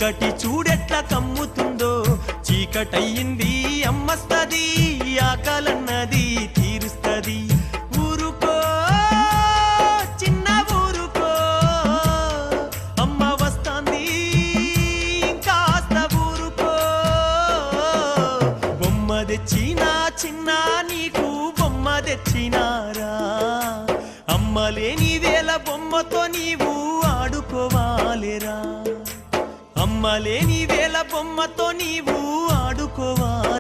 చీకటి చూడెట్లా కమ్ముతుందో చీకటయ్యింది అమ్మస్తది ఆకలన్నది తీరుస్తది ఊరుకో చిన్న ఊరుకో అమ్మ వస్తాంది ఇంకాస్త ఊరుకో బొమ్మ తెచ్చినా చిన్న నీకు బొమ్మ తెచ్చినారా అమ్మలేని వేళ బొమ్మతో నీవు ఆడుకోవాలేరా అమ్మలేని వేళ బొమ్మతో నీవు ఆడుకోవాలి